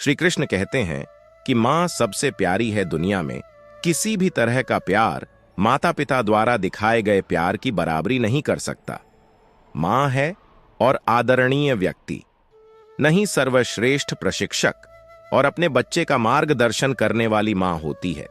श्री कृष्ण कहते हैं कि मां सबसे प्यारी है दुनिया में। किसी भी तरह का प्यार माता पिता द्वारा दिखाए गए प्यार की बराबरी नहीं कर सकता। मां है और आदरणीय व्यक्ति, नहीं सर्वश्रेष्ठ प्रशिक्षक और अपने बच्चे का मार्गदर्शन करने वाली मां होती है।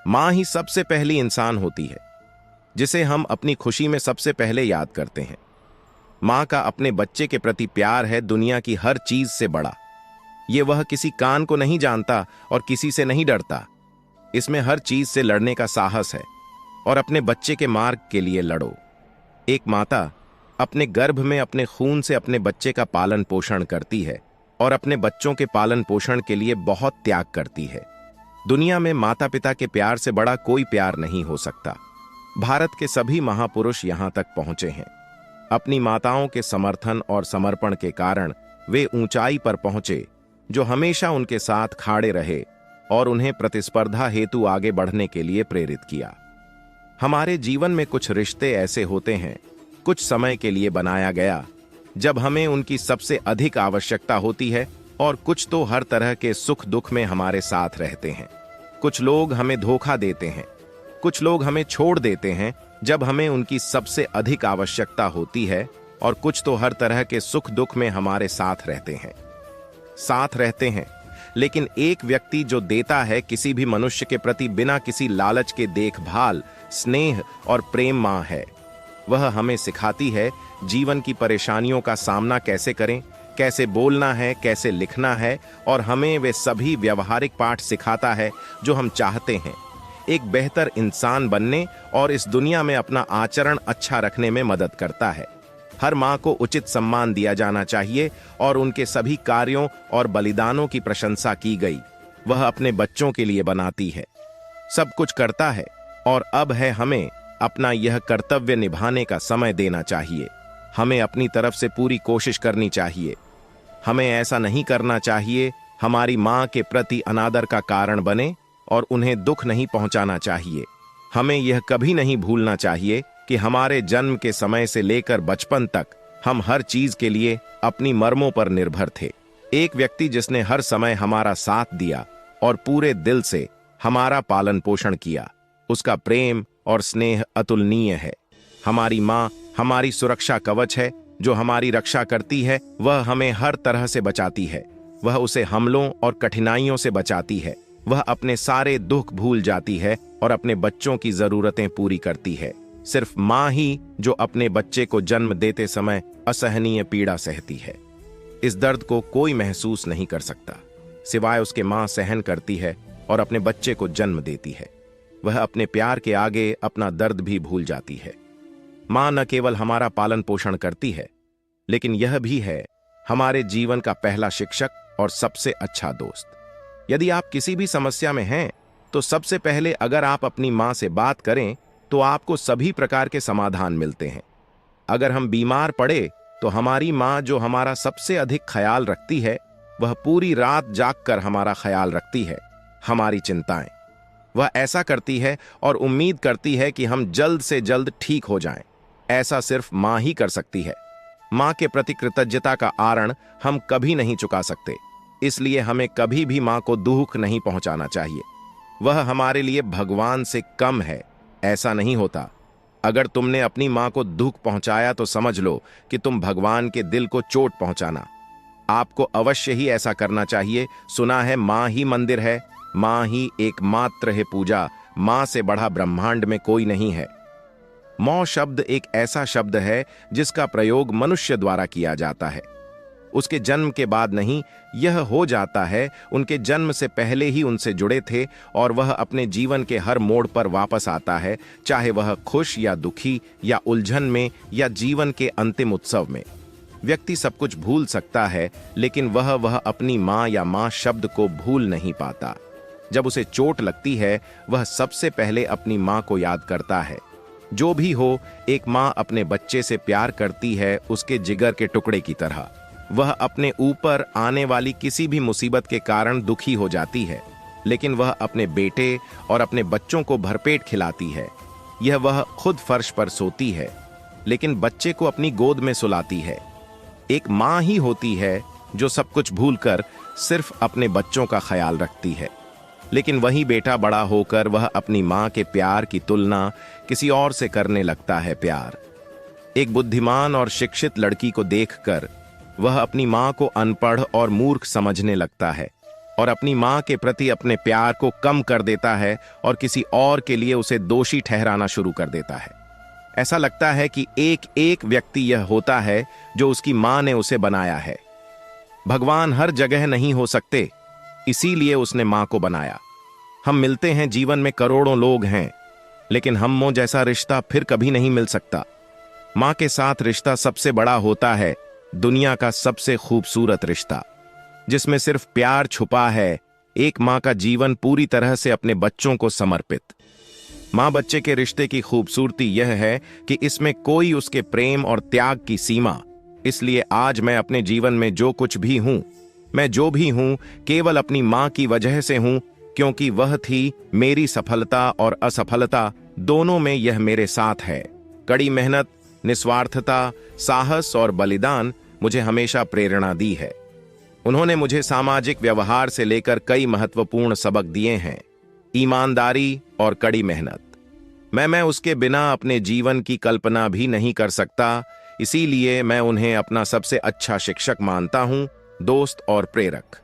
मां ही सबसे पहली इंसान होती है जिसे हम अपनी खुशी में सबसे पहले याद करते हैं। मां का अपने बच्चे के प्रति प्यार है दुनिया की हर चीज से बड़ा। ये वह किसी कान को नहीं जानता और किसी से नहीं डरता। इसमें हर चीज से लड़ने का साहस है और अपने बच्चे के मार्ग के लिए लड़ो। एक माता अपने गर्भ में अपने खून से अपने बच्चे का पालन पोषण करती है और अपने बच्चों के पालन पोषण के लिए बहुत त्याग करती है। दुनिया में माता पिता के प्यार से बड़ा कोई प्यार नहीं हो सकता। भारत के सभी महापुरुष यहां तक पहुंचे हैं। अपनी माताओं के समर्थन और समर्पण के कारण वे ऊंचाई पर पहुंचे, जो हमेशा उनके साथ खड़े रहे और उन्हें प्रतिस्पर्धा हेतु आगे बढ़ने के लिए प्रेरित किया। हमारे जीवन में कुछ रिश्ते ऐसे होते हैं, कुछ समय के लिए बनाया गया, जब हमें उनकी सबसे अधिक आवश्यकता होती है, और कुछ तो हर तरह के सुख दुख में हमारे साथ रहते हैं। कुछ लोग हमें धोखा देते हैं, कुछ लोग हमें छोड़ देते हैं जब हमें उनकी सबसे अधिक आवश्यकता होती है, और कुछ तो हर तरह के सुख दुख में हमारे साथ रहते हैं। लेकिन एक व्यक्ति जो देता है किसी भी मनुष्य के प्रति बिना किसी लालच के देखभाल, स्नेह और प्रेम, मां है। वह हमें सिखाती है जीवन की परेशानियों का सामना कैसे करें, कैसे बोलना है, कैसे लिखना है, और हमें वे सभी व्यवहारिक पाठ सिखाता है जो हम चाहते हैं एक बेहतर इंसान बनने और इस दुनिया में अपना आचरण अच्छा रखने में मदद करता है। हर मां को उचित सम्मान दिया जाना चाहिए और उनके सभी कार्यों और बलिदानों की प्रशंसा की गई। वह अपने बच्चों के लिए बनाती है, सब कुछ करता है, और अब है हमें अपना यह कर्तव्य निभाने का समय देना चाहिए। हमें अपनी तरफ से पूरी कोशिश करनी चाहिए। हमें ऐसा नहीं करना चाहिए हमारी मां के प्रति अनादर का कारण बने और उन्हें दुख नहीं पहुंचाना चाहिए। हमें यह कभी नहीं भूलना चाहिए कि हमारे जन्म के समय से लेकर बचपन तक हम हर चीज के लिए अपनी मर्मों पर निर्भर थे। एक व्यक्ति जिसने हर समय हमारा साथ दिया और पूरे दिल से हमारा पालन पोषण किया, उसका प्रेम और स्नेह अतुलनीय है। हमारी मां हमारी सुरक्षा कवच है, जो हमारी रक्षा करती है। वह हमें हर तरह से बचाती है। वह उसे हमलों और कठिनाइयों से बचाती है। वह अपने सारे दुख भूल जाती है और अपने बच्चों की जरूरतें पूरी करती है। सिर्फ मां ही जो अपने बच्चे को जन्म देते समय असहनीय पीड़ा सहती है। इस दर्द को कोई महसूस नहीं कर सकता, सिवाय उसके मां सहन करती है और अपने बच्चे को जन्म देती है। वह अपने प्यार के आगे अपना दर्द भी भूल जाती है। मां न केवल हमारा पालन पोषण करती है, लेकिन यह भी है हमारे जीवन का पहला शिक्षक और सबसे अच्छा दोस्त। यदि आप किसी भी समस्या में हैं, तो सबसे पहले अगर आप अपनी मां से बात करें तो आपको सभी प्रकार के समाधान मिलते हैं। अगर हम बीमार पड़े तो हमारी मां, जो हमारा सबसे अधिक ख्याल रखती है, वह पूरी रात जागकर हमारा ख्याल रखती है। हमारी चिंताएं वह ऐसा करती है और उम्मीद करती है कि हम जल्द से जल्द ठीक हो जाएं। ऐसा सिर्फ मां ही कर सकती है। मां के प्रति कृतज्ञता का आरण हम कभी नहीं चुका सकते, इसलिए हमें कभी भी मां को दुख नहीं पहुंचाना चाहिए। वह हमारे लिए भगवान से कम है, ऐसा नहीं होता। अगर तुमने अपनी मां को दुख पहुंचाया तो समझ लो कि तुम भगवान के दिल को चोट पहुंचाना। आपको अवश्य ही ऐसा करना चाहिए। सुना है मां ही मंदिर है, मां ही एकमात्र है पूजा, मां से बढ़ा ब्रह्मांड में कोई नहीं है। मौ शब्द एक ऐसा शब्द है जिसका प्रयोग मनुष्य द्वारा किया जाता है। उसके जन्म के बाद नहीं, यह हो जाता है उनके जन्म से पहले ही उनसे जुड़े थे, और वह अपने जीवन के हर मोड़ पर वापस आता है, चाहे वह खुश या दुखी या उलझन में या जीवन के अंतिम उत्सव में। व्यक्ति सब कुछ भूल सकता है, लेकिन वह अपनी मां या मां शब्द को भूल नहीं पाता। जब उसे चोट लगती है, वह सबसे पहले अपनी मां को याद करता है। जो भी हो, एक मां अपने बच्चे से प्यार करती है, उसके जिगर के टुकड़े की तरह। वह अपने ऊपर आने वाली किसी भी मुसीबत के कारण दुखी हो जाती है, लेकिन वह अपने बेटे और अपने बच्चों को भरपेट खिलाती है। वह खुद फर्श पर सोती है, लेकिन बच्चे को अपनी गोद में सुलाती है। एक मां ही होती है जो सब कुछ भूलकर सिर्फ अपने बच्चों का ख्याल रखती है, लेकिन वही बेटा बड़ा होकर वह अपनी माँ के प्यार की तुलना किसी और से करने लगता है। प्यार एक बुद्धिमान और शिक्षित लड़की को देखकर वह अपनी माँ को अनपढ़ और मूर्ख समझने लगता है और अपनी माँ के प्रति अपने प्यार को कम कर देता है और किसी और के लिए उसे दोषी ठहराना शुरू कर देता है। ऐसा लगता है कि एक एक व्यक्ति यह होता है जो उसकी माँ ने उसे बनाया है। भगवान हर जगह नहीं हो सकते, इसीलिए उसने माँ को बनाया। हम मिलते हैं, जीवन में करोड़ों लोग हैं, लेकिन हमों जैसा रिश्ता फिर कभी नहीं मिल सकता। माँ के साथ रिश्ता सबसे बड़ा होता है, दुनिया का सबसे खूबसूरत रिश्ता, जिसमें सिर्फ प्यार छुपा है। एक माँ का जीवन पूरी तरह से अपने बच्चों को समर्पित। माँ बच्चे के रिश्ते की खूबसूरती यह है कि इसमें कोई उसके प्रेम और त्याग की सीमा। इसलिए आज मैं अपने जीवन में जो कुछ भी हूं, मैं जो भी हूं, केवल अपनी माँ की वजह से हूं, क्योंकि वह थी मेरी सफलता और असफलता दोनों में यह मेरे साथ है। कड़ी मेहनत, निस्वार्थता, साहस और बलिदान मुझे हमेशा प्रेरणा दी है। उन्होंने मुझे सामाजिक व्यवहार से लेकर कई महत्वपूर्ण सबक दिए हैं। ईमानदारी और कड़ी मेहनत, मैं उसके बिना अपने जीवन की कल्पना भी नहीं कर सकता। इसीलिए मैं उन्हें अपना सबसे अच्छा शिक्षक मानता हूं, दोस्त और प्रेरक।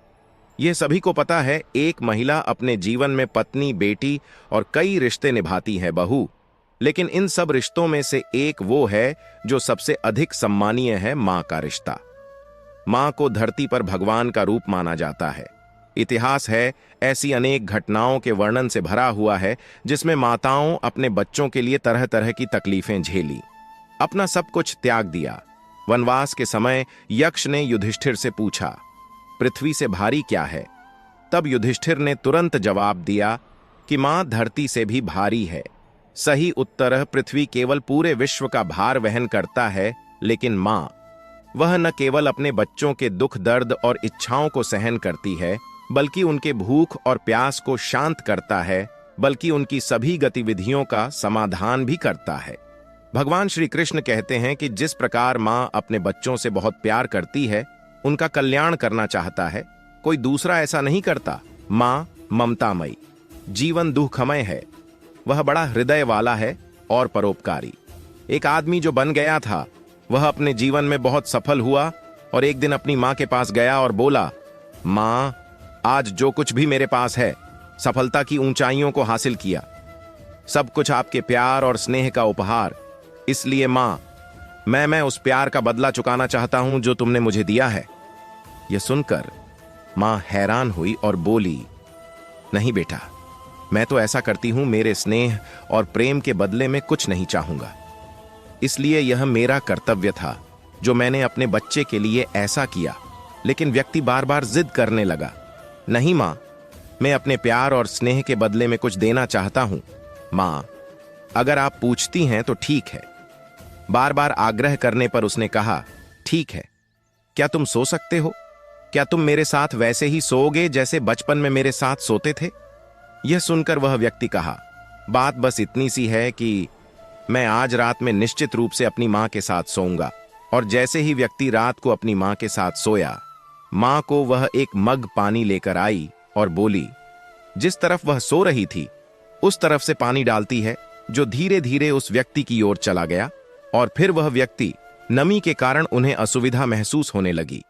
यह सभी को पता है, एक महिला अपने जीवन में पत्नी, बेटी और कई रिश्ते निभाती है, बहू, लेकिन इन सब रिश्तों में से एक वो है जो सबसे अधिक सम्मानीय है, मां का रिश्ता। मां को धरती पर भगवान का रूप माना जाता है। इतिहास है ऐसी अनेक घटनाओं के वर्णन से भरा हुआ है, जिसमें माताओं अपने बच्चों के लिए तरह तरह की तकलीफें झेली, अपना सब कुछ त्याग दिया। वनवास के समय यक्ष ने युधिष्ठिर से पूछा, पृथ्वी से भारी क्या है? तब युधिष्ठिर ने तुरंत जवाब दिया कि मां धरती से भी भारी है। सही उत्तर, पृथ्वी केवल पूरे विश्व का भार वहन करता है, लेकिन मां, वह न केवल अपने बच्चों के दुख दर्द और इच्छाओं को सहन करती है, बल्कि उनके भूख और प्यास को शांत करता है, बल्कि उनकी सभी गतिविधियों का समाधान भी करता है। भगवान श्री कृष्ण कहते हैं कि जिस प्रकार मां अपने बच्चों से बहुत प्यार करती है, उनका कल्याण करना चाहता है, कोई दूसरा ऐसा नहीं करता। मां ममतामयी, जीवन दुखमय है, वह बड़ा हृदय वाला है और परोपकारी। एक आदमी जो बन गया था, वह अपने जीवन में बहुत सफल हुआ और एक दिन अपनी मां के पास गया और बोला, मां, आज जो कुछ भी मेरे पास है, सफलता की ऊंचाइयों को हासिल किया, सब कुछ आपके प्यार और स्नेह का उपहार। इसलिए मां, मैं उस प्यार का बदला चुकाना चाहता हूं जो तुमने मुझे दिया है। यह सुनकर मां हैरान हुई और बोली, नहीं बेटा, मैं तो ऐसा करती हूं, मेरे स्नेह और प्रेम के बदले में कुछ नहीं चाहूंगा। इसलिए यह मेरा कर्तव्य था जो मैंने अपने बच्चे के लिए ऐसा किया। लेकिन व्यक्ति बार बार जिद करने लगा, नहीं मां, मैं अपने प्यार और स्नेह के बदले में कुछ देना चाहता हूं। मां, अगर आप पूछती हैं तो ठीक है। बार बार आग्रह करने पर उसने कहा, ठीक है, क्या तुम सो सकते हो? क्या तुम मेरे साथ वैसे ही सोओगे जैसे बचपन में मेरे साथ सोते थे? यह सुनकर वह व्यक्ति कहा, बात बस इतनी सी है कि मैं आज रात में निश्चित रूप से अपनी मां के साथ सोऊंगा। और जैसे ही व्यक्ति रात को अपनी मां के साथ सोया, मां को वह एक मग पानी लेकर आई और बोली, जिस तरफ वह सो रही थी उस तरफ से पानी डालती है, जो धीरे धीरे उस व्यक्ति की ओर चला गया। और फिर वह व्यक्ति, नमी के कारण उन्हें असुविधा महसूस होने लगी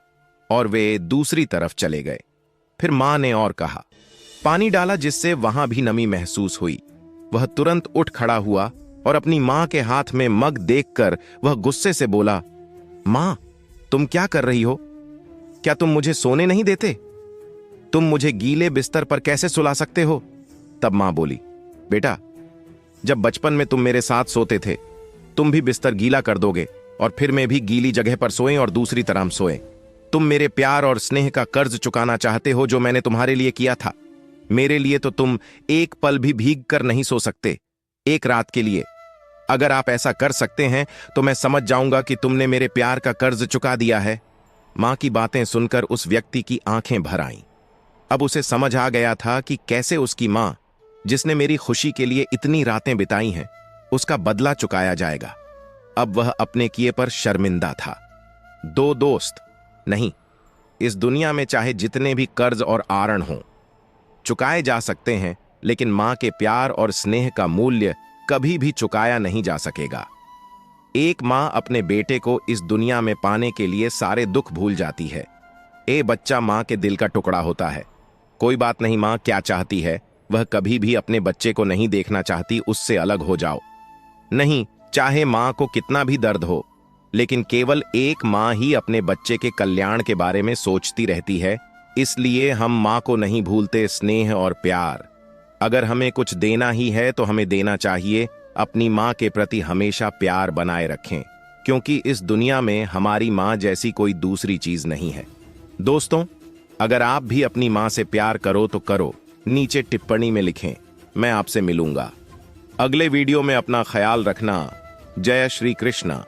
और वे दूसरी तरफ चले गए। फिर मां ने और कहा, पानी डाला, जिससे वहां भी नमी महसूस हुई। वह तुरंत उठ खड़ा हुआ और अपनी मां के हाथ में मग देखकर वह गुस्से से बोला, मां, तुम क्या कर रही हो? क्या तुम मुझे सोने नहीं देते? तुम मुझे गीले बिस्तर पर कैसे सुला सकते हो? तब मां बोली, बेटा, जब बचपन में तुम मेरे साथ सोते थे, तुम भी बिस्तर गीला कर दोगे और फिर मैं भी गीली जगह पर सोए और दूसरी तरफ सोए। तुम मेरे प्यार और स्नेह का कर्ज चुकाना चाहते हो जो मैंने तुम्हारे लिए किया था। मेरे लिए तो तुम एक पल भी भीग कर नहीं सो सकते, एक रात के लिए। अगर आप ऐसा कर सकते हैं तो मैं समझ जाऊंगा कि तुमने मेरे प्यार का कर्ज चुका दिया है। मां की बातें सुनकर उस व्यक्ति की आंखें भर आईं। अब उसे समझ आ गया था कि कैसे उसकी मां, जिसने मेरी खुशी के लिए इतनी रातें बिताई हैं, उसका बदला चुकाया जाएगा। अब वह अपने किए पर शर्मिंदा था। दो दोस्त नहीं, इस दुनिया में चाहे जितने भी कर्ज और आरण हों, चुकाए जा सकते हैं, लेकिन मां के प्यार और स्नेह का मूल्य कभी भी चुकाया नहीं जा सकेगा। एक मां अपने बेटे को इस दुनिया में पाने के लिए सारे दुख भूल जाती है। ए बच्चा मां के दिल का टुकड़ा होता है। कोई बात नहीं, मां क्या चाहती है, वह कभी भी अपने बच्चे को नहीं देखना चाहती उससे अलग हो जाओ। नहीं, चाहे मां को कितना भी दर्द हो, लेकिन केवल एक मां ही अपने बच्चे के कल्याण के बारे में सोचती रहती है। इसलिए हम मां को नहीं भूलते स्नेह और प्यार। अगर हमें कुछ देना ही है तो हमें देना चाहिए, अपनी मां के प्रति हमेशा प्यार बनाए रखें, क्योंकि इस दुनिया में हमारी मां जैसी कोई दूसरी चीज नहीं है। दोस्तों, अगर आप भी अपनी मां से प्यार करो तो करो, नीचे टिप्पणी में लिखें। मैं आपसे मिलूंगा अगले वीडियो में। अपना ख्याल रखना। जय श्री कृष्णा।